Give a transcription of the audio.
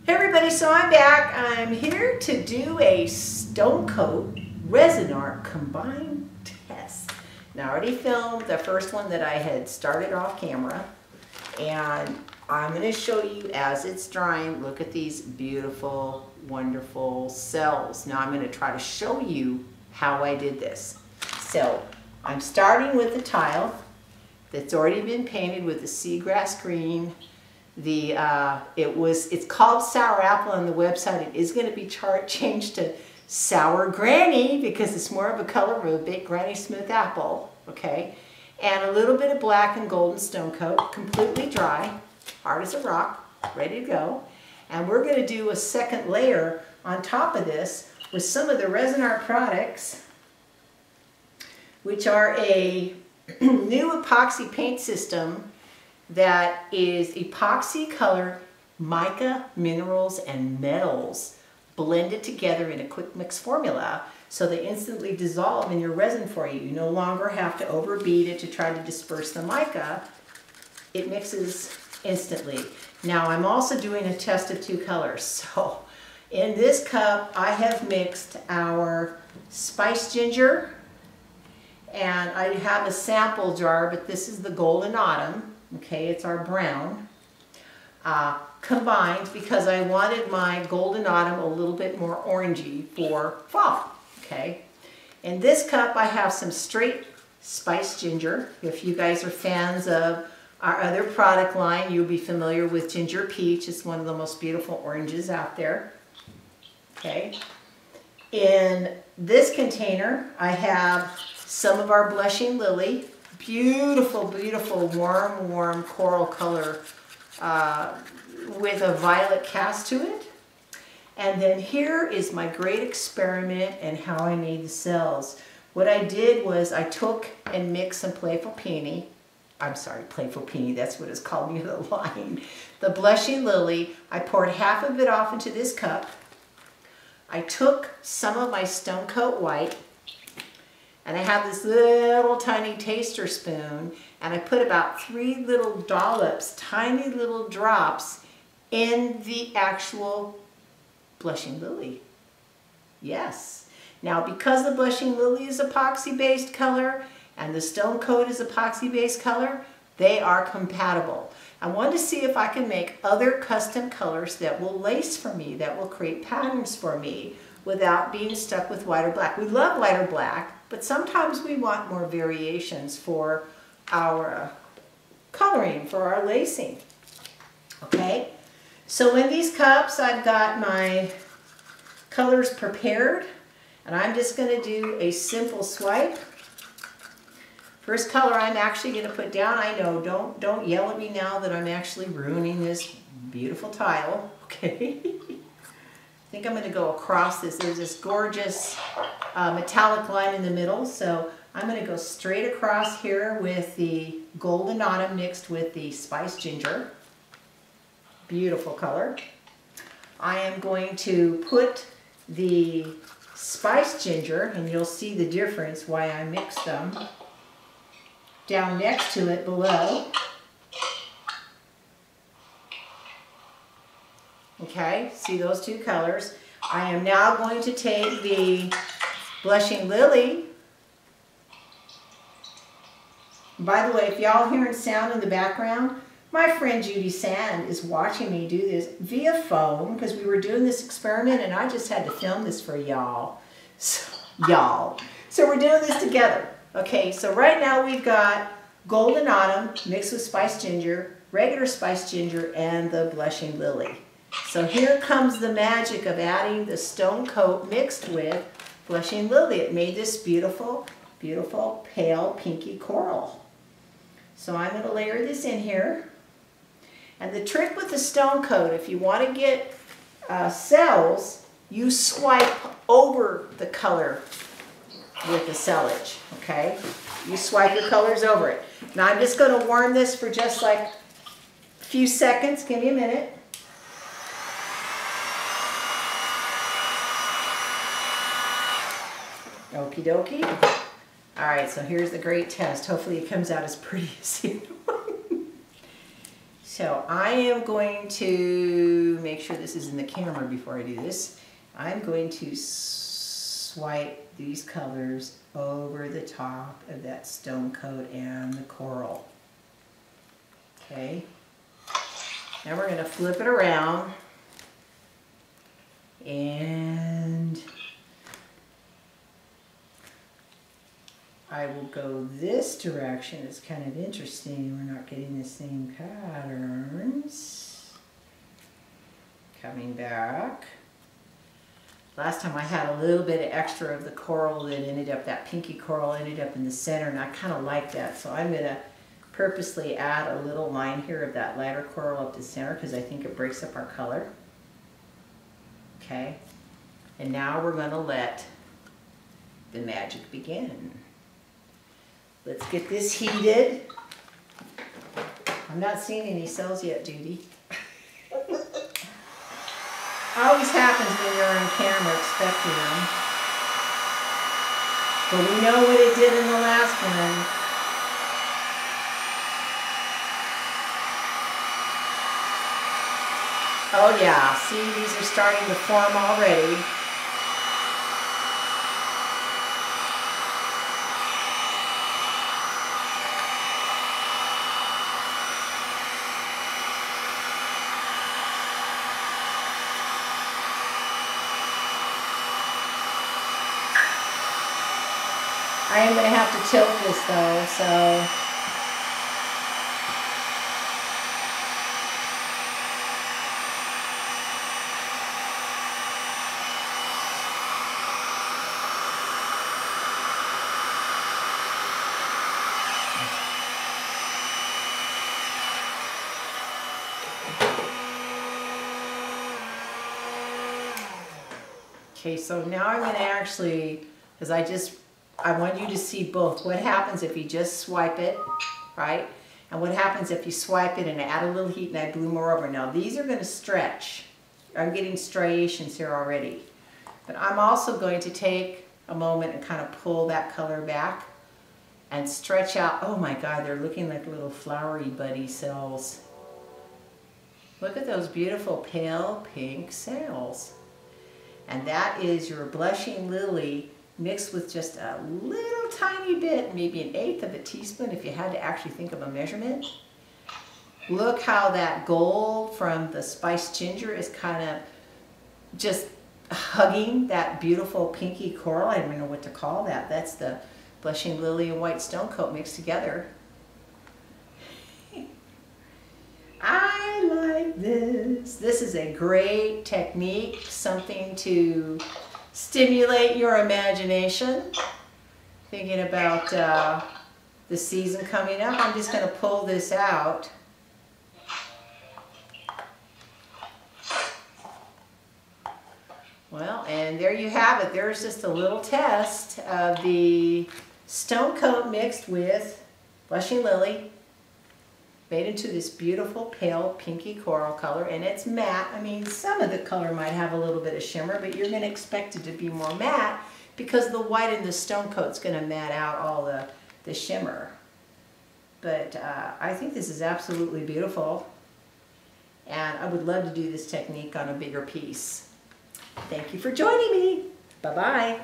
Hey everybody, so I'm back. I'm here to do a stone coat resin art combined test. Now I already filmed the first one that I had started off camera, and I'm going to show you as it's drying. Look at these beautiful, wonderful cells. Now I'm going to try to show you how I did this. So I'm starting with the tile that's already been painted with the seagrass green. It's called Sour Apple on the website. It is going to be changed to Sour Granny because it's more of a color of a big Granny Smith apple, okay? And a little bit of black and golden stone coat, completely dry, hard as a rock, ready to go. And we're going to do a second layer on top of this with some of the Rezin Art products, which are a new epoxy paint system that is epoxy colored mica, minerals, and metals blended together in a quick mix formula so they instantly dissolve in your resin for you. You no longer have to overbeat it to try to disperse the mica. It mixes instantly. Now I'm also doing a test of two colors. So in this cup I have mixed our spiced ginger, and I have a sample jar, but this is the golden autumn. Okay, it's our brown, combined because I wanted my golden autumn a little bit more orangey for fall, okay? In this cup I have some straight spiced ginger. If you guys are fans of our other product line, you'll be familiar with ginger peach. It's one of the most beautiful oranges out there, okay? In this container I have some of our blushing lily. Beautiful, beautiful, warm coral color with a violet cast to it. And then here is my great experiment and how I made the cells. What I did was I took and mixed some Playful Peony. I'm sorry, Playful Peony, that's what it's called near the line. The blushing lily, I poured half of it off into this cup. I took some of my stone coat white, and I have this little tiny taster spoon, and I put about 3 little dollops, tiny little drops, in the actual blushing lily. Yes. Now because the blushing lily is epoxy-based color and the stone coat is epoxy-based color, they are compatible. I wanted to see if I can make other custom colors that will lace for me, that will create patterns for me without being stuck with white or black. We love white or black, but sometimes we want more variations for our coloring, for our lacing. Okay, so in these cups I've got my colors prepared, and I'm just going to do a simple swipe. First color I'm actually going to put down, I know, don't yell at me now that I'm actually ruining this beautiful tile, okay? I think I'm going to go across this. There's this gorgeous metallic line in the middle, so I'm going to go straight across here with the golden autumn mixed with the spiced ginger. Beautiful color. I am going to put the spiced ginger, and you'll see the difference why I mixed them, down next to it below. Okay, see those two colors. I am now going to take the blushing lily. By the way, if y'all hearing sound in the background, my friend Judy Sand is watching me do this via phone because we were doing this experiment and I just had to film this for y'all. So we're doing this together. Okay, so right now we've got golden autumn mixed with spiced ginger, regular spiced ginger, and the blushing lily. So here comes the magic of adding the stone coat mixed with blushing lily. It made this beautiful, beautiful pale pinky coral. So I'm going to layer this in here. And the trick with the stone coat, if you want to get cells, you swipe over the color with the sellage, okay? You swipe your colors over it. Now I'm just going to warm this for just like a few seconds. Give me a minute. Okie dokie. All right, so here's the great test. Hopefully it comes out as pretty as you know. So I am going to make sure this is in the camera before I do this. I'm going to swipe these colors over the top of that stone coat and the coral. Okay. Now we're going to flip it around and I will go this direction. It's kind of interesting. We're not getting the same patterns. Coming back. Last time I had a little bit of extra of the coral that ended up, that pinky coral ended up in the center, and I kind of like that. So I'm going to purposely add a little line here of that lighter coral up the center because I think it breaks up our color. Okay. And now we're going to let the magic begin. Let's get this heated. I'm not seeing any cells yet, Judy. Always happens when you're on camera expecting them. But we know what it did in the last one. Oh yeah, see, these are starting to form already. I am going to have to tilt this though, so. Okay, so now I'm going to actually, because I want you to see both. What happens if you just swipe it, right? And what happens if you swipe it and add a little heat and I blew more over. Now these are going to stretch. I'm getting striations here already. But I'm also going to take a moment and kind of pull that color back and stretch out. Oh my God, they're looking like little flowery buddy cells. Look at those beautiful pale pink cells. And that is your blushing lily mixed with just a little tiny bit, maybe 1/8 of a teaspoon if you had to actually think of a measurement. Look how that gold from the spiced ginger is kind of just hugging that beautiful pinky coral. I don't even know what to call that. That's the blushing lily and white stone coat mixed together. I like this. This is a great technique, something to stimulate your imagination. Thinking about the season coming up, I'm just going to pull this out. Well, and there you have it. There's just a little test of the stone coat mixed with blushing lily, made into this beautiful pale pinky coral color, and it's matte. I mean, some of the color might have a little bit of shimmer, but you're going to expect it to be more matte because the white in the stone coat's going to matte out all the shimmer. But I think this is absolutely beautiful, and I would love to do this technique on a bigger piece. Thank you for joining me. Bye-bye.